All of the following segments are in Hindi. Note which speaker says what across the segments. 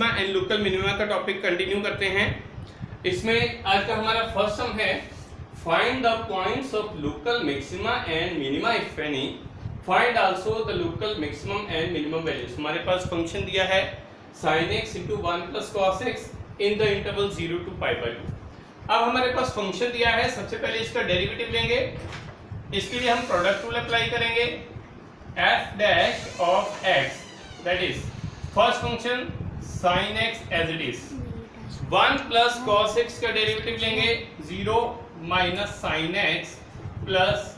Speaker 1: मैक्सिमा एंड लोकल मिनिमा का टॉपिक कंटिन्यू करते हैं। इसमें आज का हमारा फर्स्ट सम है find the points of local maxima and minima if any, find also the local maximum and minimum values. हमारे पास फंक्शन दिया है sin x into 1 plus cos x in the interval 0 to pi by 2। अब हमारे पास फंक्शन दिया है, सबसे पहले इसका डेरिवेटिव लेंगे। इसके लिए हम प्रोडक्ट रूल अप्लाई करेंगे। f dash of x that is first function sin x as it is 1 plus cos x का डेरिवेटिव लेंगे 0 minus sin x plus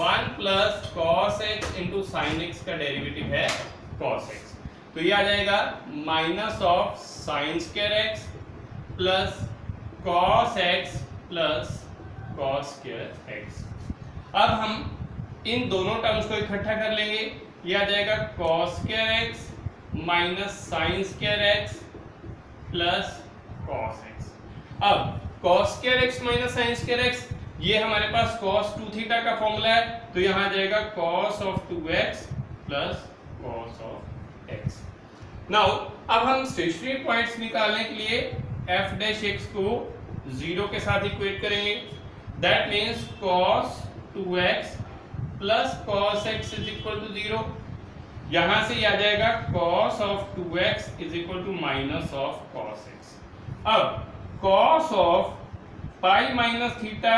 Speaker 1: 1 plus cos x into sin x का डेरिवेटिव है cos x। तो ये आ जाएगा minus of sine square x plus cos x plus cos square x। अब हम इन दोनों टर्म्स को इकट्ठा कर लेंगे, ये आ जाएगा cos square x minus sine square x plus cos x। अब cos square x minus sine square x, ये हमारे पास cos 2 थीटा का फॉर्मूला है, तो यहाँ आ जाएगा cos of 2x plus cos of x। Now अब हम स्टेशनरी पॉइंट्स निकालने के लिए f डैश x को 0 के साथ इक्वेट करेंगे। That means cos 2x plus cos x is equal to 0। यहां से ये आ जाएगा cos of 2x is equal to minus of cos x। अब cos of pi minus theta,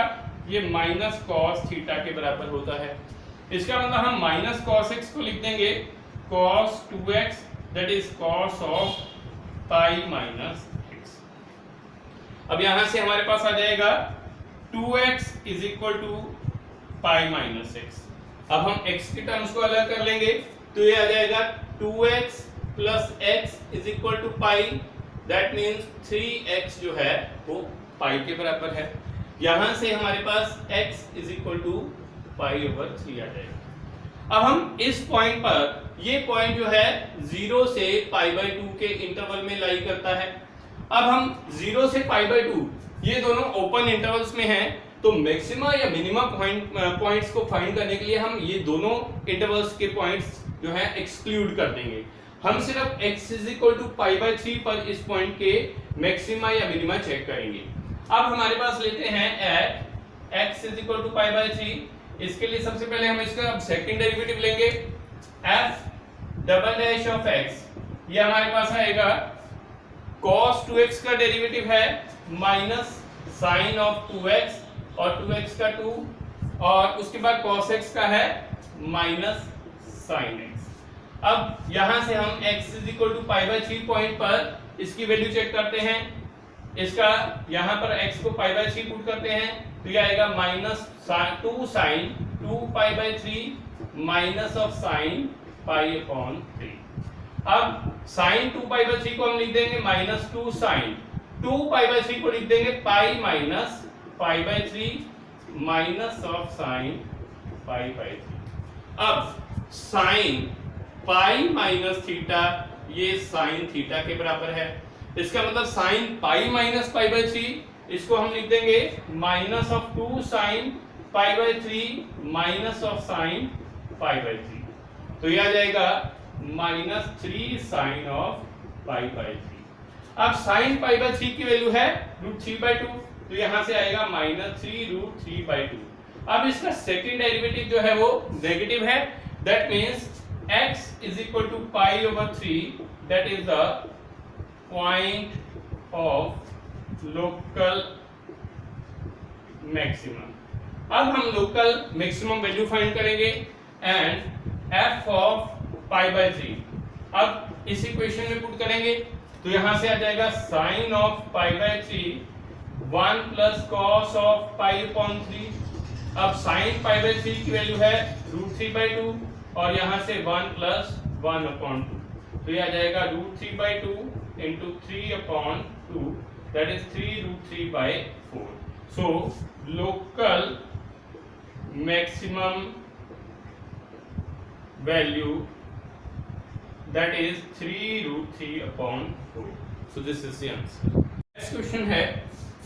Speaker 1: ये माइनस cos थीटा के बराबर होता है। इसका मतलब हम माइनस cos x को लिख देंगे cos 2x that is cos of pi minus x। अब यहां से हमारे पास आ जाएगा 2x is equal to pi minus x। अब हम x के टर्म्स को अलग कर लेंगे, तो ये आ जाएगा 2x plus x is equal to pi, that means 3x जो है वो pi के बराबर है। यहां से हमारे पास x is equal to pi over 3 आ जाएगा। अब हम इस पॉइंट पर, ये पॉइंट जो है 0 से पाई बाय 2 के इंटरवल में लाई करता है। अब हम 0 से पाई बाय 2 ये दोनों ओपन इंटरवल्स में हैं, तो मैक्सिमा या मिनिमा पॉइंट्स को फाइंड करने के लिए हम ये दोनों इंटरवल्स के पॉइंट्स जो है एक्सक्लूड कर देंगे। हम सिर्फ x is equal to pi by 3 पर इस पॉइंट के मैक्सिमा या मिनिमा चेक करेंगे। अब हमारे पास लेते हैं at x is equal to pi by 3। इसके लिए सबसे पहले हम इसका अब सेकंड डेरिवेटिव लेंगे। f double dash of x, ये हमारे पास आएगा cos 2x का डेरिवेटिव है माइनस sin ऑफ 2x और 2x का 2, और उसके बाद cos x का है माइनस sin x। अब यहां से हम x is equal to pi by 3 point पर इसकी वैल्यू चेक करते हैं। इसका यहां पर x को पाई बाय 3 पुट करते हैं, तो ये आएगा minus 2 sin 2 pi by 3 minus of sin pi upon 3। अब sin 2 पाई बाय 3 को हम लिख देंगे माइनस 2 sin 2 पाई बाय 3 को लिख देंगे पाई minus pi by 3 minus of sin pi by 3। अब sin पाई माइनस थीटा, ये sin थीटा के बराबर है। इसका मतलब sin pi minus pi by 3, इसको हम लिख देंगे minus of 2 sin pi by 3 minus of sin pi by 3। तो ये आ जाएगा minus 3 sin of pi by 3। अब sin पाई बाय 3 की वैल्यू है √3/2, तो यहां से आएगा माइनस 3 √3/2। अब इसका सेकंड डेरिवेटिव जो है वो नेगेटिव है, that means x is equal to pi over 3, that is the point of local maximum। अब हम लोकल मैक्सिमम वैल्यू फाइंड करेंगे and f of pi by 3 अब इस इक्वेशन में पुट करेंगे, तो यहां से आ जाएगा sin of pi by 3 1 plus cos of pi upon 3। अब sin पाई बाय 3 की वैल्यू है √3/2 और यहां से 1 प्लस 1 अपॉन 2, तो ये आ जाएगा √3/2 into 3 upon 2, that is 3√3/4। so local maximum value that is 3√3/4। so this is the answer। next question है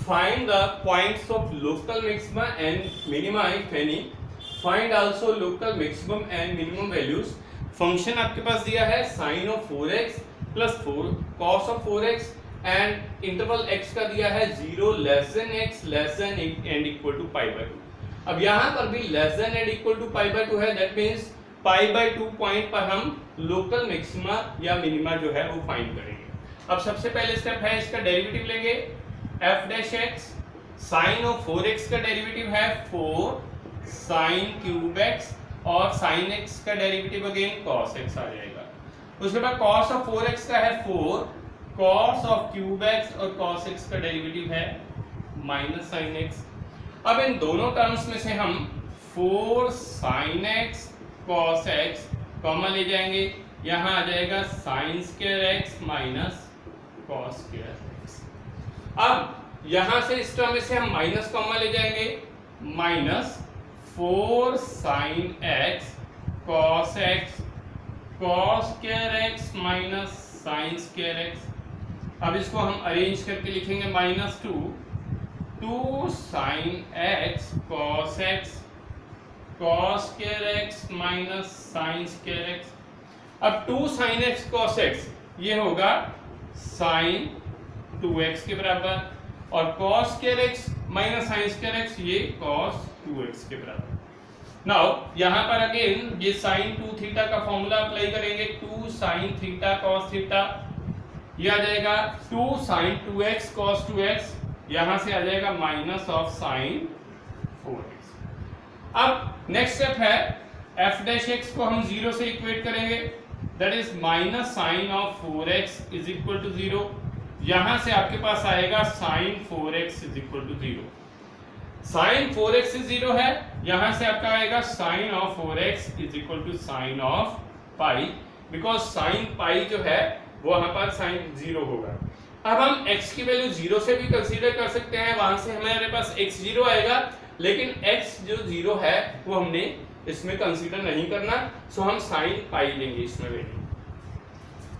Speaker 1: find the points of local maxima and minima if any, find also local maximum and minimum values। Function आपके पास दिया है sin of 4x plus 4 cos of 4x and interval x का दिया है 0 less than x less than and equal to pi by 2। अब यहाँ पर भी less than and equal to pi by 2 है, that means pi by 2 point पर हम लोकल मैक्सिमा या मिनिमा जो है वो फाइंड करेंगे। अब सबसे पहले स्टेप है इसका डेरिवेटिव लेंगे f dash x, sine of 4x का डेरिवेटिव है 4 साइन क्यूब x और साइन x का डेरिवेटिव अगेन cos x आ जाएगा। उसके बाद cos ऑफ 4x का है 4 cos ऑफ क्यूब x और cos x का डेरिवेटिव है माइनस साइन x। अब इन दोनों टर्म्स में से हम 4 sin x cos x common ले जाएंगे, यहाँ आ जाएगा sin square x minus cos square x। अब यहाँ से इस टर्म में से हम माइनस कॉमन ले जाएंगे, minus 4 sin x cos x cos square x minus sin square x। अब इसको हम अरेंज करके लिखेंगे minus 2 sin x cos x cos square x minus sin square x। अब 2 sin x cos x ये होगा sin 2x के बराबर और cos square x minus sin square x ये cos 2x के बराबर। नाउ यहाँ पर अगेन ये sin 2 थीटा का फॉर्मूला अप्लाई करेंगे, 2 sin थीटा cos थीटा ये आ जाएगा 2 sin 2x cos 2x, यहाँ से आ जाएगा माइनस ऑफ sin 4x। अब नेक्स्ट स्टेप है f डैश x को हम 0 से इक्वेट करेंगे, that is minus sine of 4x is equal to 0, यहाँ से आपके पास आएगा sin 4x is equal to 0। sin 4x is 0 है, यहाँ से आपका आएगा sin of 4x is equal to sin of pi, because sin pi जो है वो यहाँ पर sin 0 होगा। अब हम x की वैल्यू 0 से भी कंसीडर कर सकते हैं, वहां से हमारे पास x 0 आएगा, लेकिन x जो 0 है वो हमने इसमें कंसीडर नहीं करना, सो हम sin पाई लेंगे इसमें वैल्यू।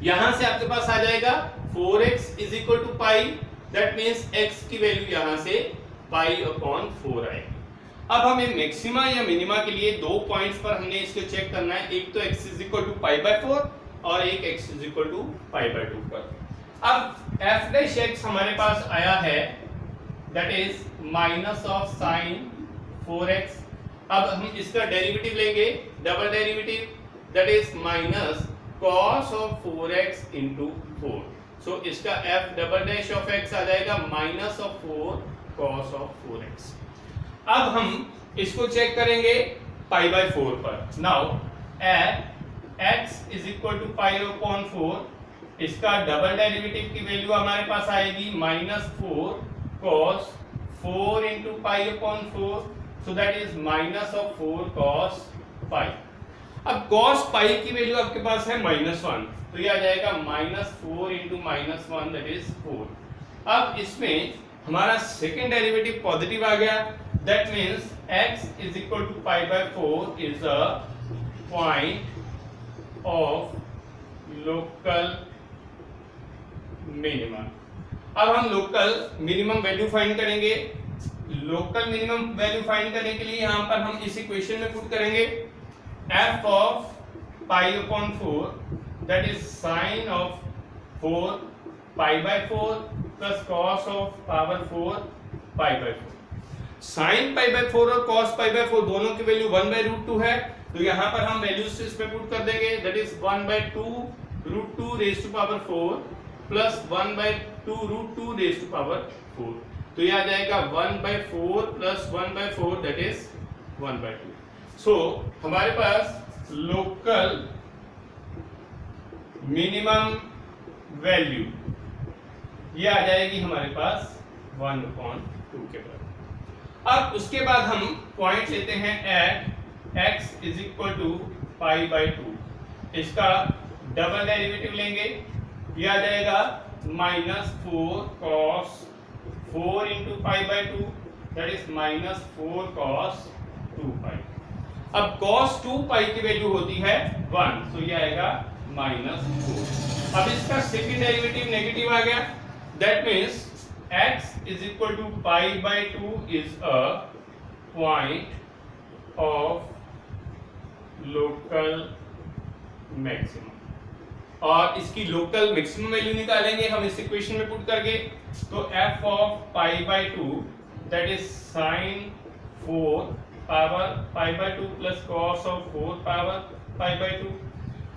Speaker 1: यहां से आपके पास आ जाएगा 4x is equal to pi, that means x की वैल्यू यहां से पाई अपॉन 4 आएगी। अब हमें मैक्सिमा या मिनिमा के लिए दो पॉइंट्स पर हमने इसको चेक करना है, एक तो x is equal to pi by 4 और एक x is equal to pi by 2 पर। अब f डैश x हमारे पास आया है, that is minus of sign 4x। अब हम इसका डेरिवेटिव लेंगे, double derivative, that is minus cos of 4x into 4। सो इसका f double dash of x आ जाएगा minus of 4 cos of 4x। अब हम इसको चेक करेंगे पाई बाय 4 पर। Now x is equal to pi upon 4, इसका डबल डेरिवेटिव की वैल्यू हमारे पास आएगी minus 4 cos 4 into pi upon 4, so that is minus of 4 cos pi. अब cos पाई की वैल्यू आपके पास है -1, तो ये आ जाएगा -4 इंटू -1 दैट इज 4। अब इसमें हमारा सेकेंड डेरिवेटिव पॉजिटिव आ गया, that means x is equal to pi by 4 is a point of local minimum. अब हम लोकल मिनिमम वैल्यू फाइंड करेंगे। लोकल मिनिमम वैल्यू फाइंड करने के लिए यहाँ पर हम इस इक्वेशन में पुट करेंगे f of pi upon 4 that is sine of 4 pi by 4 plus cos of power 4 pi by 4। Sine pi by 4 और cos पाई बाय 4 दोनों की वैल्यू 1/√2 है, तो यहाँ पर हम वैल्यूज इसमें पुट कर देंगे, that is 1/2√2 raise to power 4 plus 1/2√2 raise to power 4, तो ये आ जाएगा 1/4 प्लस 1/4 दैट इज 1/2। सो हमारे पास लोकल मिनिमम वैल्यू ये आ जाएगी हमारे पास 1/2 के बराबर। अब उसके बाद हम पॉइंट लेते हैं at x is equal to pi by 2, इसका डबल डेरिवेटिव लेंगे, ये आ जाएगा -4 cos 4 into pi by 2 that is -4 cos 2 पाई। अब cos 2 पाई की वैल्यू होती है 1, तो ये आएगा -4। अब इसका सेकंड डेरिवेटिव नेगेटिव आ गया, that means x is equal to pi by 2 is a point of local maximum। और इसकी लोकल मैक्सिमम वैल्यू निकालेंगे हम इस इक्वेशन में पुट करके। तो f of pi by 2 that is sin 4 power pi by 2 plus cos of 4 power pi by 2।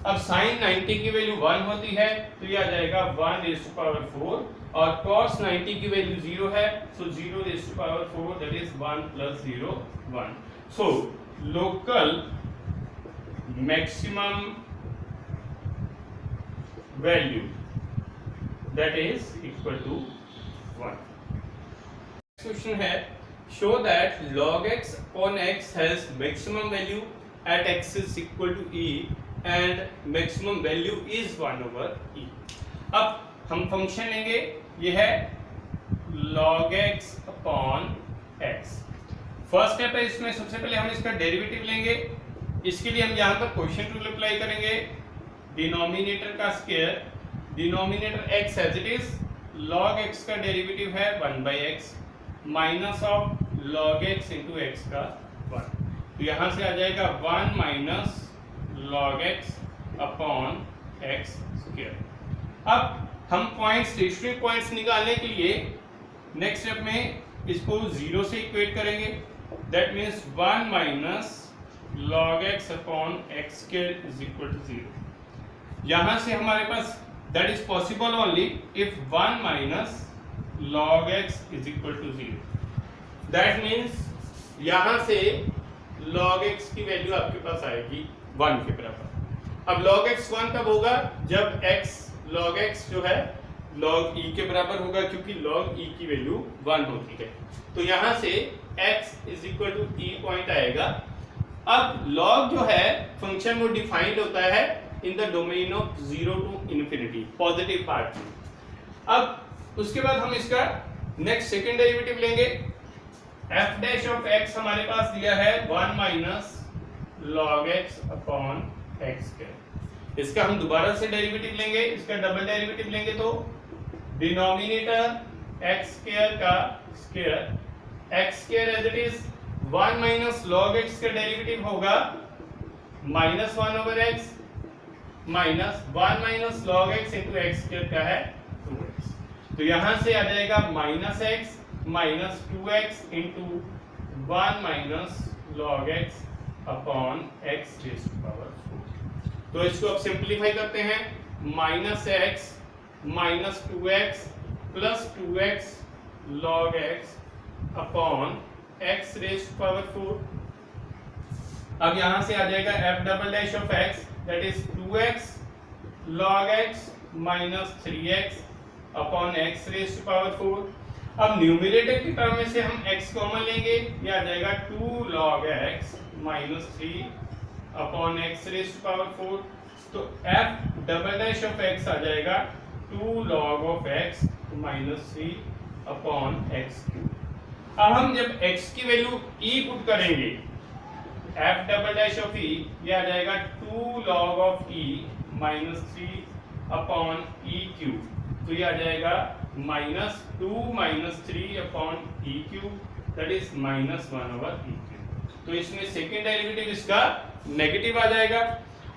Speaker 1: अब sin 90 की वैल्यू 1 होती है तो ये आ जाएगा 1 रेज़ टू पावर 4 और cos 90 की वैल्यू 0 है so 0 raise to power 4 that is 1 plus 0 1। So local maximum value that is equal to 1। Question है show that log x upon x has maximum value at x is equal to e and maximum value is 1 over e। अब हम फंक्शन लेंगे, ये है log x upon x। First step है इसमें, सबसे पहले हम इसका डेरिवेटिव लेंगे। इसके लिए हम यहाँ पर क्वेश्चन रूल अप्लाई करेंगे। डिनोमिनेटर का square, denominator x as it is, log x का डेरिवेटिव है 1/x minus of log x into x का 1। तो यहाँ से आ जाएगा 1 minus log x upon x square. अब हम पॉइंट्स, स्टेशनरी पॉइंट्स निकालने के लिए नेक्स्ट स्टेप में इसको 0 से इक्वेट करेंगे। That means 1 minus log x upon x square is equal to 0। यहां से हमारे पास that is possible only if 1 minus log x is equal to 0। That means यहां से log x की वैल्यू आपके पास आएगी 1 के बराबर। अब log x 1 कब होगा? जब x log x जो है log e के बराबर होगा, क्योंकि log e की वैल्यू 1 होती है। तो यहां से x is equal to e point आएगा। अब log जो है फंक्शन वो डिफाइंड होता है in the domain of 0 to infinity, positive part में। अब उसके बाद हम इसका नेक्स्ट सेकंड डेरिवेटिव लेंगे। f डैश ऑफ x हमारे पास दिया है 1 minus log x upon x square. इसका हम दोबारा से डेरिवेटिव लेंगे, इसका डबल डेरिवेटिव लेंगे तो डिनोमिनेटर x स्क्वायर का square, x square as it is 1 minus log x का डेरिवेटिव होगा minus 1 over x minus 1 minus log x into x square क्या है 2x। तो यहां से आ जाएगा minus x minus 2x into 1 minus log x upon x raise to power 4। तो इसको अब सिंपलीफाई करते हैं। Minus x minus 2x plus 2x log x upon x raise to power 4। अब यहां से आ जाएगा f double dash of x that is 2x log x minus 3x upon x raised to power 4। अब न्यूमरेटर की टर्म में से हम x कॉमन लेंगे, ये आ जाएगा 2 log x minus 3 upon x raised to power 4। तो f double dash of x आ जाएगा 2 log of x minus 3 upon x। अब हम जब x की वैल्यू e पुट करेंगे, f double dash of e, ये आ जाएगा 2 log of e minus 3 upon e cube. तो ये आ जाएगा minus 2 minus 3 upon e cube that is minus 1 over e cube. तो इसमें सेकेंड डेरिवेटिव इसका नेगेटिव आ जाएगा।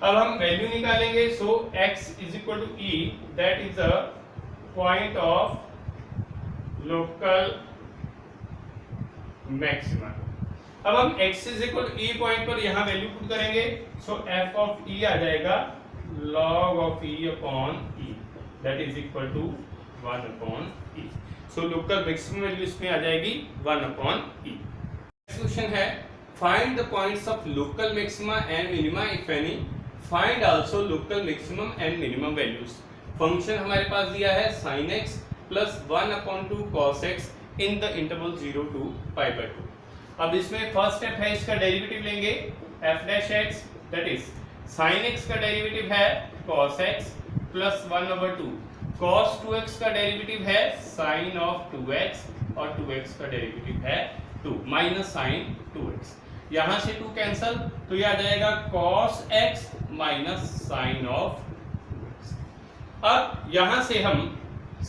Speaker 1: अब हम वैल्यू निकालेंगे। So x is equal to e that is a point of local maxima. अब हम x is equal to e point पर यहाँ वैल्यू पुट करेंगे। सो f ऑफ e आ जाएगा log of e upon e that is equal to 1 upon e। So local maximum value इसमें आ जाएगी 1 अपॉन e। नेक्स्ट क्वेश्चन है find the points of local maxima and minima if any, find also local maximum and minimum values. Function हमारे पास दिया है sin x plus 1 upon 2 cos x in the interval 0 to pi by 2। अब इसमें फर्स्ट स्टेप है, इसका डेरिवेटिव लेंगे f dash x that is sin x का डेरिवेटिव है cos x plus 1 over 2, cos 2x का डेरिवेटिव है sin ऑफ 2x और 2x का डेरिवेटिव है 2 माइनस sin 2x। यहां से 2 कैंसल, तो ये आ जाएगा cos x minus sin of 2x। अब यहां से हम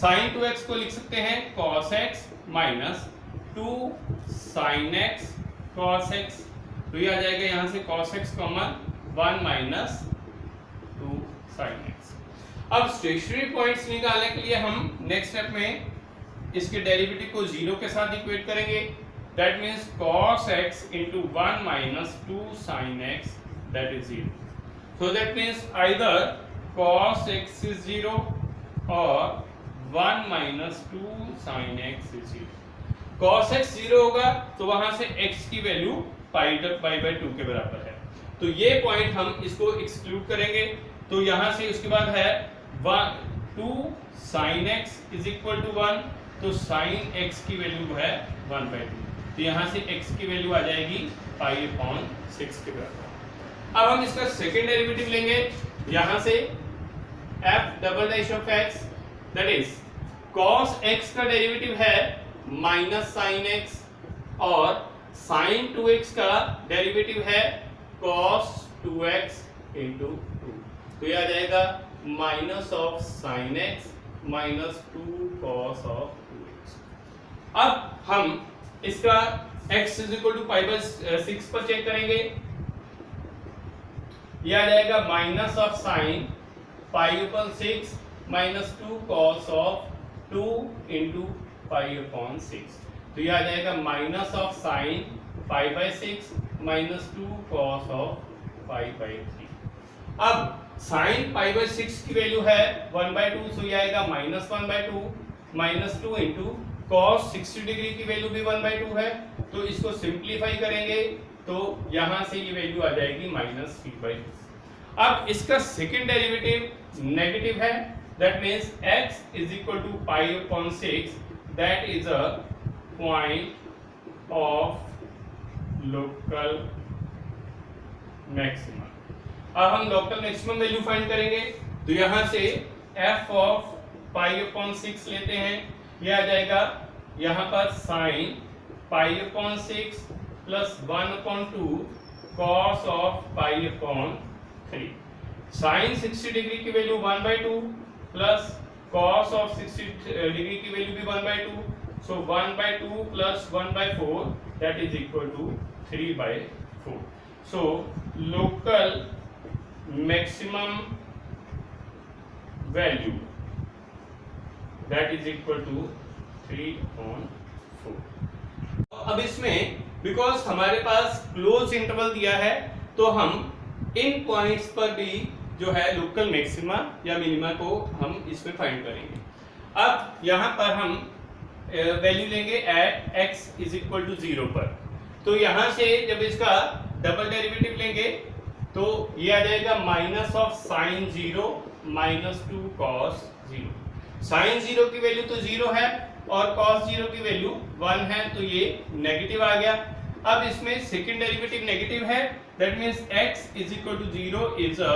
Speaker 1: sin 2x को लिख सकते हैं cos x minus 2 sin x cos x। तो ये आ जाएगा यहाँ से cos x common 1 minus 2 sin x। अब स्टेशनरी पॉइंट्स निकालने के लिए हम नेक्स्ट स्टेप में इसके डेरिवेटिव को 0 के साथ इक्वेट करेंगे। That means cos x into 1 minus 2 sin x, that is 0. So that means either cos x is 0 or 1 minus 2 sin x is 0. cos x 0 होगा तो वहां से x की वैल्यू पाई बाय 2 के बराबर है, तो ये पॉइंट हम इसको एक्सक्लूड करेंगे। तो यहां से उसके बाद है 2 sin x is equal to 1, तो sin x की वैल्यू है 1/2, तो यहाँ से x की वैल्यू आ जाएगी π/6 के बराबर। अब हम इसका सेकेंड डेरिवेटिव लेंगे, यहाँ से f double dash of x, that is cos x का डेरिवेटिव है माइनस sin x और sin 2x का डेरिवेटिव है cos 2x into 2, तो यह आ जाएगा minus of sin x minus 2 cos of 2x। अब हम इसका x इज इक्वल टू π/6 पर चेक करेंगे, यह आ जाएगा minus of sine π/6 minus 2 cos of 2 into π/6, तो यह आ जाएगा minus of sine π/6 minus 2 cos of π/3। अब साइन π/6 की वैल्यू है 1/2, तो यह आएगा minus 1/2 minus 2 into cos 60 degree की वैल्यू भी 1/2 है, तो इसको सिंप्लीफाई करेंगे तो यहां से ये वैल्यू आ जाएगी माइनस 3/2। अब इसका सेकंड डेरिवेटिव नेगेटिव है, that means x is equal to π/6, that is a point of local maxima. अब हम लोकल मैक्सिमम वैल्यू फाइंड करेंगे, तो यहां से f ऑफ π/6 लेते हैं, यह आ जाएगा यहाँ पर sine π/6 plus 1/2 cos of π/3। Sine 60 degree की value 1/2 plus cos of 60 degree की वैल्यू भी 1/2, so 1/2 plus 1/4 that is equal to 3/4। So local maximum value that is equal to 3/4। अब इसमें बिकॉज हमारे पास क्लोज इंटरवल दिया है, तो हम इन पॉइंट्स पर भी जो है लोकल मैक्सिमा या मिनिमा को हम इसमें फाइंड करेंगे। अब यहाँ पर हम वैल्यू लेंगे at x is equal to 0 पर, तो यहाँ से जब इसका डबल डेरिवेटिव लेंगे तो ये आ जाएगा minus of sine 0 minus 2 cos 0। Sine 0 की वैल्यू तो 0 है और cos 0 की वैल्यू 1 है, तो ये नेगेटिव आ गया। अब इसमें सेकंड डेरिवेटिव नेगेटिव है, that means x is equal to 0 is a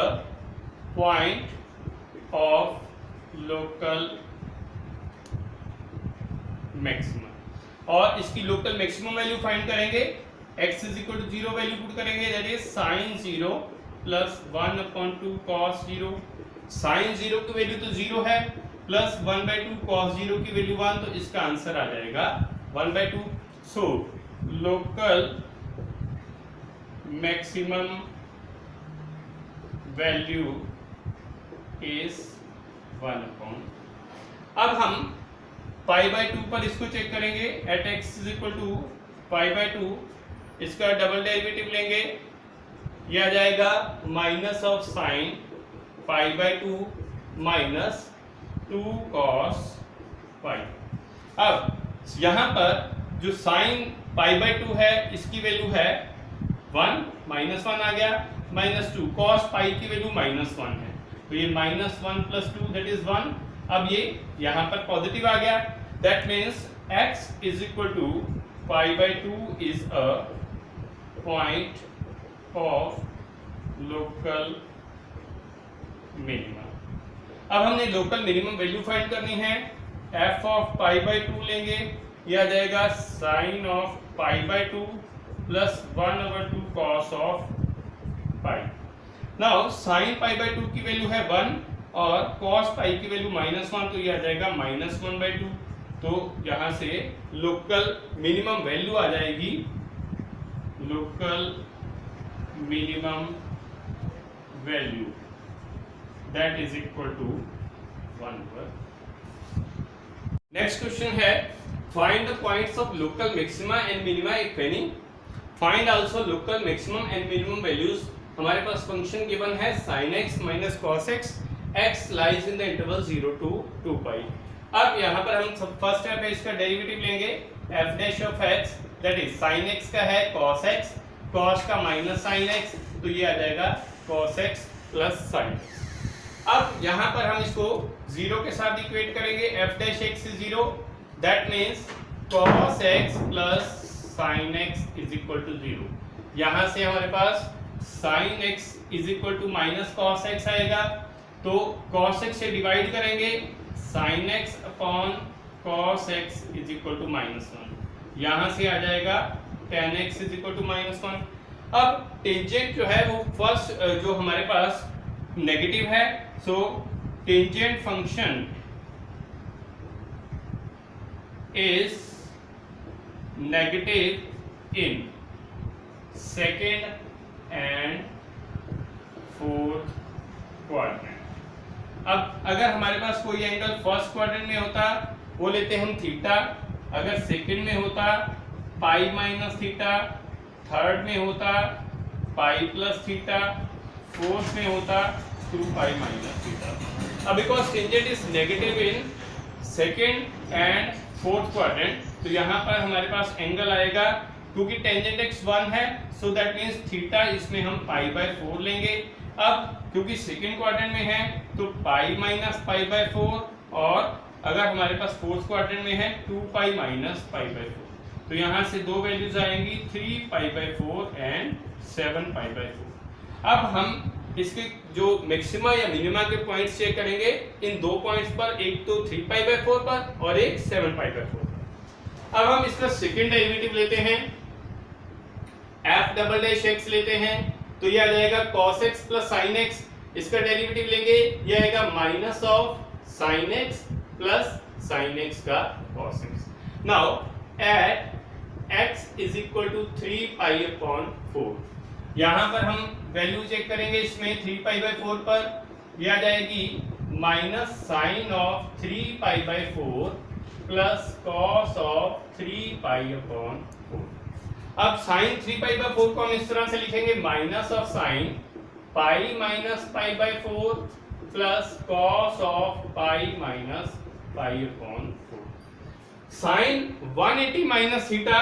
Speaker 1: point of local maximum, और इसकी लोकल मैक्सिमम वैल्यू फाइंड करेंगे। x is equal to 0 value put करेंगे, that is sine 0 plus 1/2 cos 0। Sine 0 की वैल्यू तो 0 है प्लस 1/2 cos 0 की वैल्यू 1, तो इसका आंसर आ जाएगा 1/2। So local maximum value is 1/2। अब हम π/2 पर इसको चेक करेंगे, at x is equal to π/2, इसका डबल डेरिवेटिव लेंगे, यह आ जाएगा minus of sine π/2 minus 2 cos π। अब यहाँ पर जो साइन π/2 है इसकी वैल्यू है 1, माइनस 1 आ गया, माइनस 2 cos π की वैल्यू माइनस 1 है, तो ये माइनस 1 प्लस 2 दैट इज 1। अब ये यहाँ पर पॉजिटिव आ गया, that means x is equal to π/2 is a point of local minimum. अब हमने लोकल मिनिमम वैल्यू फाइंड करनी है, f ऑफ π/2 लेंगे, यह आ जाएगा sine of π/2 plus 1/2 cos of π। Now sine π/2 की वैल्यू है 1 और cos π की वैल्यू -1, तो यह आ जाएगा -1/2, तो यहाँ से लोकल मिनिमम वैल्यू आ जाएगी, local minimum value that is equal to 1/। Next question है find the points of local maxima and minima if any, find also local maximum and minimum values. हमारे पास फंक्शन गिवन है sin x minus cos x, x lies in the interval 0 to 2 pi। अब यहाँ पर हम सब फर्स्ट स्टेप है इसका डेरिवेटिव लेंगे f dash of x, that is sin x का है cos x, cos का माइनस sin x, तो ये आ जाएगा cos x plus sin x। अब यहाँ पर हम इसको 0 के साथ इक्वेट करेंगे, f dash x is 0, that means cos x plus sin x is equal to 0। यहाँ से हमारे पास sin x is equal to minus cos x आएगा, तो cos x से डिवाइड करेंगे, sin x upon cos x is equal to -1। यहाँ से आ जाएगा tan x is equal to -1। अब टेंजेंट जो है वो फर्स्ट जो हमारे पास नेगेटिव है, so tangent function is negative in second and fourth quadrant. अब अगर हमारे पास कोई एंगल फर्स्ट क्वाड्रेंट में होता वो लेते हम थीटा, अगर सेकंड में होता पाई माइनस थीटा, थर्ड में होता पाई प्लस थीटा, फोर्थ में होता 2 पाई माइनस थीटा। अब because tangent is negative in second and fourth quadrant, तो यहाँ पर हमारे पास एंगल आएगा, क्योंकि टेंजेंट x 1 है, सो दैट मींस थीटा इसमें हम पाई बाय 4 लेंगे। अब क्योंकि सेकंड क्वाड्रेंट में है तो पाई माइनस पाई बाय 4, और अगर हमारे पास फोर्थ क्वाड्रेंट में है 2 पाई माइनस पाई बाय 4, तो यहाँ से दो वैल्यूज आएंगी 3 pi by 4 and 7 pi by 4। अब हम इसके जो मैक्सिमा या मिनिमा के पॉइंट्स चेक करेंगे इन दो पॉइंट्स पर, एक तो 3 पाई बाय 4 पर और एक 7 पाई बाय 4 पर। अब हम इसका सेकंड डेरिवेटिव लेते हैं, f डबल डैश x लेते हैं, तो ये आ जाएगा cos x plus sin x। इसका डेरिवेटिव लेंगे, ये आएगा minus of sin x plus sin x का cos x। Now at x is equal to 3 pi upon 4, यहाँ पर हम वैल्यू चेक करेंगे, इसमें 3 पाई बाय 4 पर ये आ जाएगी minus sine of 3 pi by 4 plus cos of 3 pi upon 4। अब साइन 3 पाई बाय 4 को हम इस तरह से लिखेंगे, minus of sine pi minus pi by 4 plus cos of pi minus pi upon 4। Sine 180 minus theta,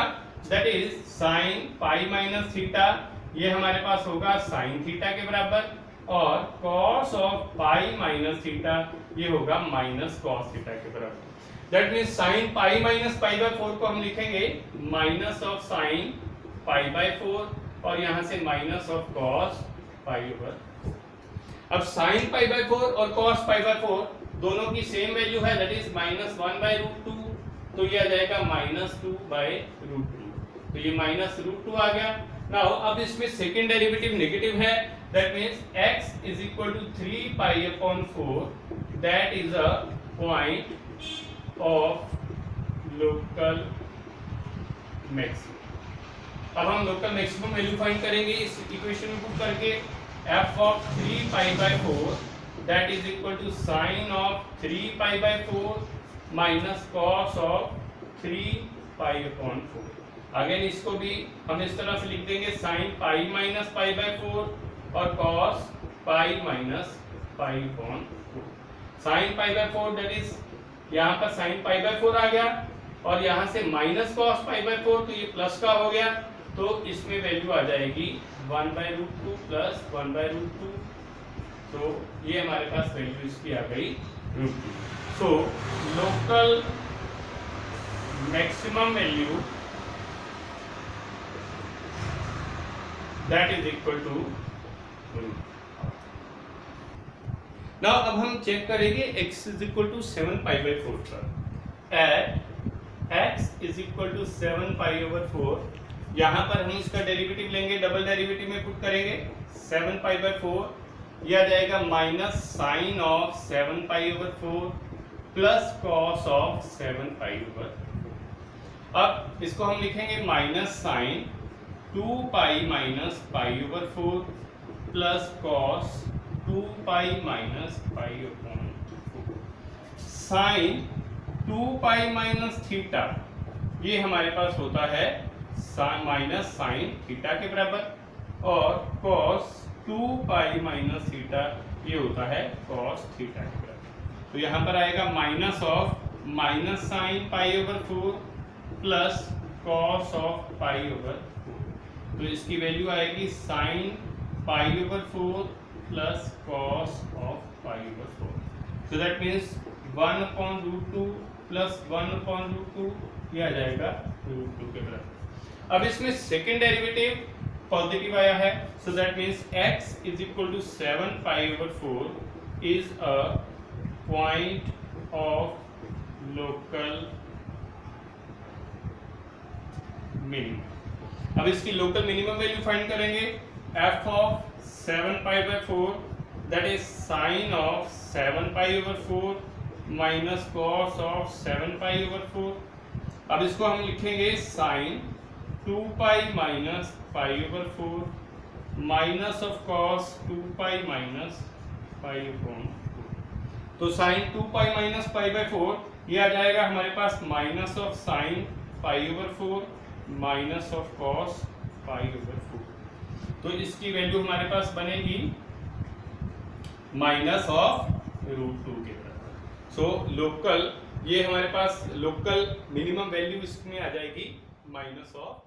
Speaker 1: that is sine pi minus theta, ये हमारे पास होगा साइन थीटा के बराबर, और cos of pi minus theta ये होगा माइनस कॉस थीटा के बराबर। That means sine pi minus pi by 4 को हम लिखेंगे minus of sine pi by 4, और यहाँ से minus of cos pi over 4। अब साइन पाई बाय 4 और कॉस पाई बाय 4 दोनों की सेम वैल्यू है, दैट इज -1/√2, तो ये आ जाएगा -2/√2, तो ये -√2 आ गया। नाउ अब इसमें सेकंड डेरिवेटिव नेगेटिव है, that means x is equal to 3 pi upon 4, that is a point of local maximum. अब हम लोकल मैक्सिमम वैल्यू फाइंड करेंगे इस इक्वेशन में पुट करके, f of 3 pi by 4 that is equal to sine of 3 pi by 4 minus cos of 3 pi upon 4। Again इसको भी हम इस तरह से लिख देंगे, sine pi minus pi by 4 और cos pi minus pi upon 4। Sine pi by 4 that is यहाँ पर साइन पाई बाय 4 आ गया, और यहाँ से माइनस कॉस पाई बाय 4, तो ये प्लस का हो गया, तो इसमें वैल्यू आ जाएगी 1/√2 प्लस 1/√2, तो ये हमारे पास वैल्यू इसकी आ गई √2। सो local maximum value that is equal to √2। now अब हम चेक करेंगे x is equal to 7 pi by 4 पर, at x is equal to 7 pi over 4, यहाँ पर हम इसका डेरिवेटिव लेंगे, डबल डेरिवेटिव में पुट करेंगे 7 पाई बाय 4, यह आ जाएगा minus sine of 7 pi over 4 plus cos of 7 pi over 4। अब इसको हम लिखेंगे minus sine 2 pi minus pi over 4 plus cos 2 pi minus pi upon 4। Sine 2 pi minus theta, ये हमारे पास होता है माइनस साइन थीटा के बराबर, और कॉस 2 पाई माइनस थीटा ये होता है कॉस थीटा के बराबर। तो यहाँ पर आएगा minus of minus sign pi over 4 plus cos of pi over 4। तो इसकी वैल्यू आएगी sign pi over 4 plus cos of pi over 4। So that means 1/√2 plus 1/√2 ये आ जाएगा √2 के बराबर। अब इसमें सेकेंड डेरिवेटिव पॉजिटिव आया है, so that means x is equal to 7 pi over 4 is a point of local minimum. अब इसकी लोकल मिनिमम वैल्यू फाइंड करेंगे। f of 7 pi by 4 that is sine of 7 pi over 4 minus cos of 7 pi over 4। अब इसको हम लिखेंगे sine 2 pi minus pi over 4 minus of cos 2 pi minus pi over 4। तो sign 2 pi minus pi by 4 ये आ जाएगा हमारे पास minus of sine pi over 4 minus of cos pi over 4। तो इसकी वैल्यू हमारे पास बनेगी माइनस ऑफ √2 के बराबर। सो लोकल ये हमारे पास लोकल मिनिमम वैल्यू इसमें आ जाएगी माइनस ऑफ